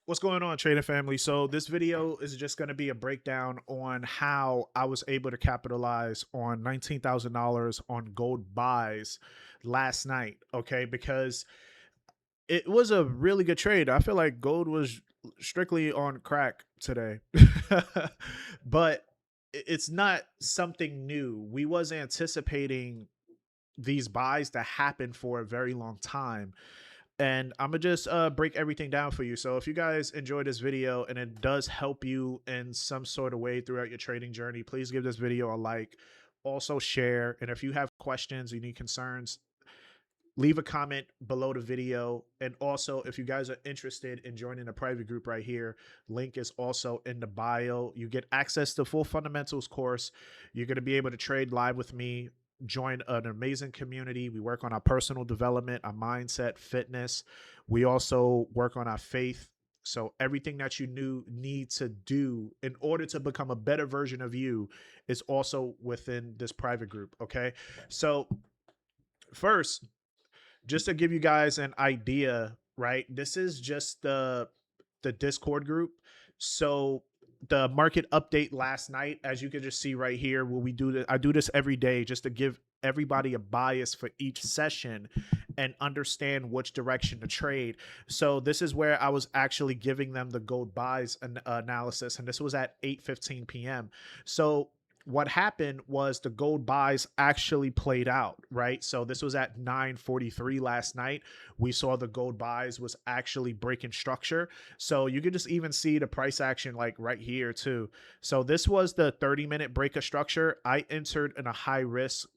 What's going on, trading family? So this video is just going to be a breakdown on how I was able to capitalize on $19,000 on gold buys last night. Okay, because it was a really good trade. I feel like gold was strictly on crack today, but it's not something new. We was anticipating these buys to happen for a very long time, and I'm gonna just break everything down for you. So if you guys enjoy this video and it does help you in some sort of way throughout your trading journey, please give this video a like. Also share, and if you have questions, you need concerns, leave a comment below the video. And also, if you guys are interested in joining the private group right here, link is also in the bio. You get access to full fundamentals course. You're going to be able to trade live with me, join an amazing community. We work on our personal development, our mindset, fitness. We also work on our faith. So everything that you need to do in order to become a better version of you is also within this private group. Okay, so first, just to give you guys an idea, right? This is just the Discord group. So the market update last night, as you can just see right here, where we do this, I do this every day just to give everybody a bias for each session and understand which direction to trade. So this is where I was actually giving them the gold buys analysis, and this was at 8:15 p.m. So what happened was the gold buys actually played out, right? So this was at 9:43 last night. We saw the gold buys was actually breaking structure. So you could just even see the price action like right here too. So this was the 30-minute break of structure. I entered in a high risk,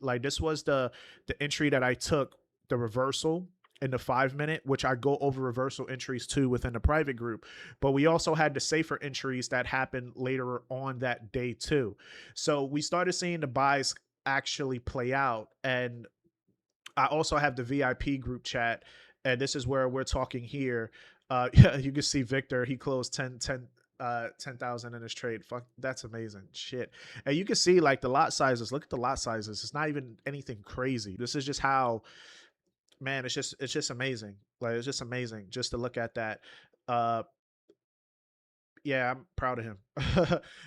like this was the entry that I took, the reversal in the 5-minute, which I go over reversal entries too within the private group. But we also had the safer entries that happened later on that day too. So we started seeing the buys actually play out. And I also have the VIP group chat, and this is where we're talking here. Yeah, you can see Victor, he closed 10,000 in his trade. Fuck, that's amazing shit. And you can see like the lot sizes. Look at the lot sizes. It's not even anything crazy. This is just how, man, it's just amazing. Like it's just amazing just to look at that. Uh yeah, I'm proud of him.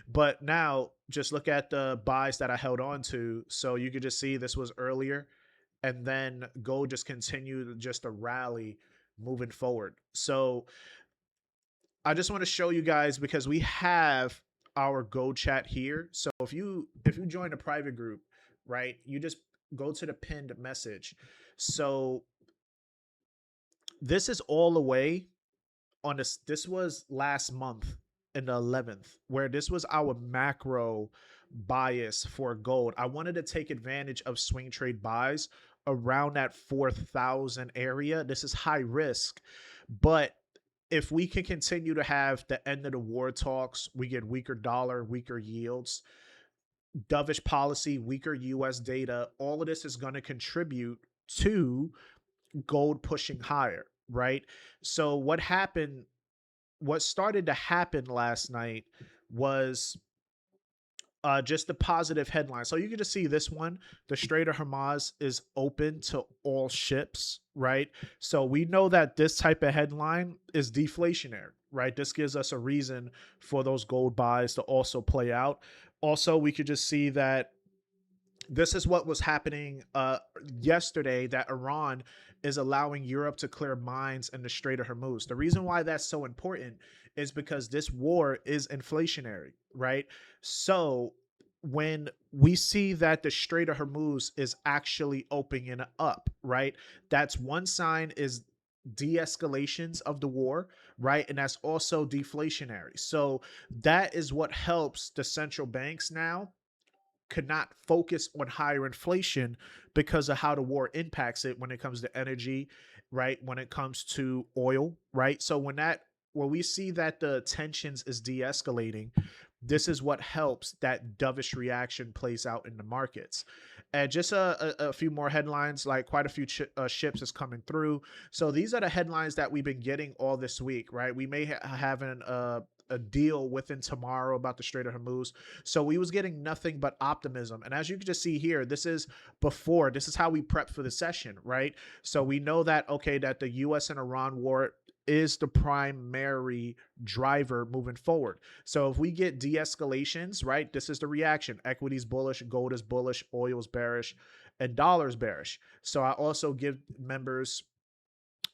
But now just look at the buys that I held on to. So you could just see this was earlier, and then gold just continued just a rally moving forward. So I just want to show you guys, because we have our gold chat here. So if you join a private group, right, you just go to the pinned message. So this is all the way on this was last month in the 11th, where this was our macro bias for gold. I wanted to take advantage of swing trade buys around that 4,000 area. This is high risk, but if we can continue to have the end of the war talks, we get weaker dollar, weaker yields, dovish policy, weaker US data, all of this is going to contribute to gold pushing higher, right? So what started to happen last night was just the positive headline. So you can just see this one, the Strait of Hormuz is open to all ships, right? So we know that this type of headline is deflationary, right? This gives us a reason for those gold buys to also play out. Also, we could just see that this is what was happening yesterday, that Iran is allowing Europe to clear mines in the Strait of Hormuz. The reason why that's so important is because this war is inflationary, right? So when we see that the Strait of Hormuz is actually opening up, right? That's one sign is de-escalations of the war, right? And that's also deflationary. So that is what helps the central banks now could not focus on higher inflation because of how the war impacts it when it comes to energy, right? When it comes to oil, right? So when we see that the tensions is de-escalating, this is what helps that dovish reaction plays out in the markets. And just a few more headlines, like quite a few ships is coming through. So these are the headlines that we've been getting all this week, right? We may have a deal within tomorrow about the Strait of Hormuz. So we was getting nothing but optimism. And as you can just see here, this is how we prep for the session, right? So we know that, okay, that the US and Iran war is the primary driver moving forward. So if we get de-escalations, right, this is the reaction. Equity's bullish, gold is bullish, oil's bearish, and dollar's bearish. So I also give members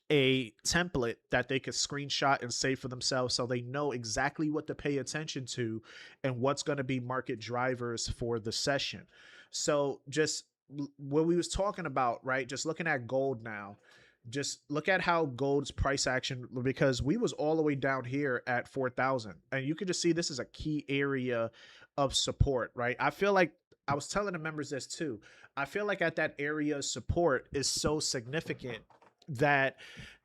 a template that they could screenshot and save for themselves so they know exactly what to pay attention to and what's going to be market drivers for the session. So just what we was talking about, right? Just looking at gold now, just look at how gold's price action, because we was all the way down here at 4,000, and you can just see this is a key area of support, right? I feel like I was telling the members this too. I feel like at that area of support is so significant that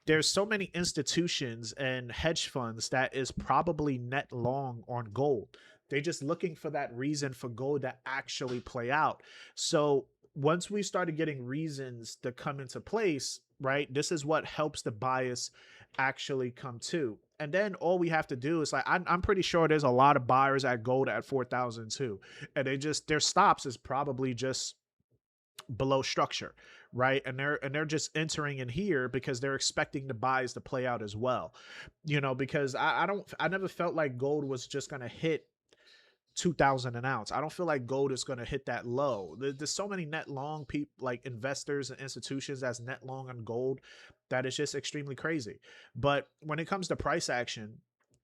there's so many institutions and hedge funds that is probably net long on gold. They're just looking for that reason for gold to actually play out. So once we started getting reasons to come into place, right, this is what helps the bias actually come to. And then all we have to do is, like, I'm pretty sure there's a lot of buyers at gold at 4,000 too. And they just, their stops is probably just below structure, right? And they're just entering in here because they're expecting the buys to play out as well, because I never felt like gold was just going to hit 2,000 an ounce. I don't feel like gold is going to hit that low. There's so many net long people, like investors and institutions, that's net long on gold, that is just extremely crazy. But when it comes to price action,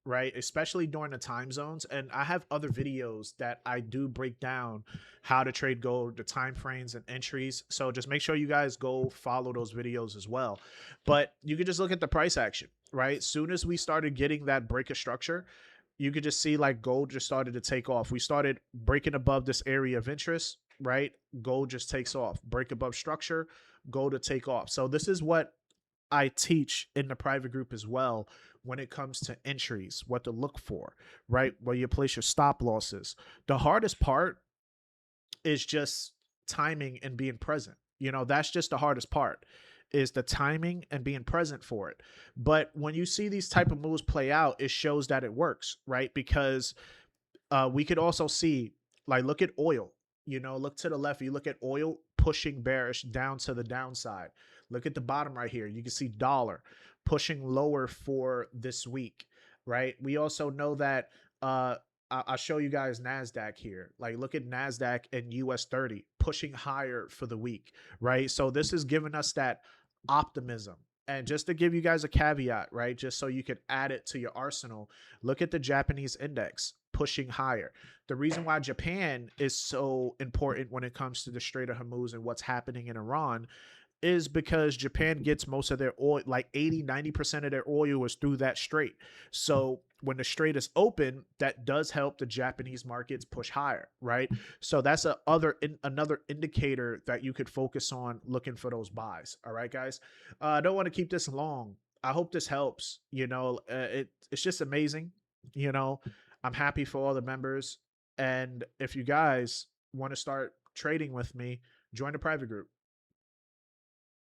right, especially during the time zones, and I have other videos that I do break down how to trade gold, the time frames and entries, so just make sure you guys go follow those videos as well. But you can just look at the price action, right? Soon as we started getting that break of structure, you could just see like gold just started to take off. We started breaking above this area of interest, right? Gold just takes off. Break above structure, gold to take off. So this is what I teach in the private group as well when it comes to entries, what to look for, right? Where you place your stop losses. The hardest part is just timing and being present. That's just the hardest part, is the timing and being present for it. But when you see these type of moves play out, it shows that it works, right? Because we could also see, like, look at oil, look to the left. You look at oil pushing bearish down to the downside. Look at the bottom right here. You can see dollar pushing lower for this week, right? We also know that I'll show you guys NASDAQ here. Like, look at NASDAQ and US 30 pushing higher for the week, right? So this is giving us that optimism. And just to give you guys a caveat, right, just so you can add it to your arsenal, look at the Japanese index pushing higher. The reason why Japan is so important when it comes to the Strait of Hormuz and what's happening in Iran is because Japan gets most of their oil, like 80-90% of their oil is through that strait. So when the strait is open, that does help the Japanese markets push higher, right? So that's another indicator that you could focus on looking for those buys. All right, guys. I don't want to keep this long. I hope this helps. It's just amazing. I'm happy for all the members. And if you guys want to start trading with me, join the private group.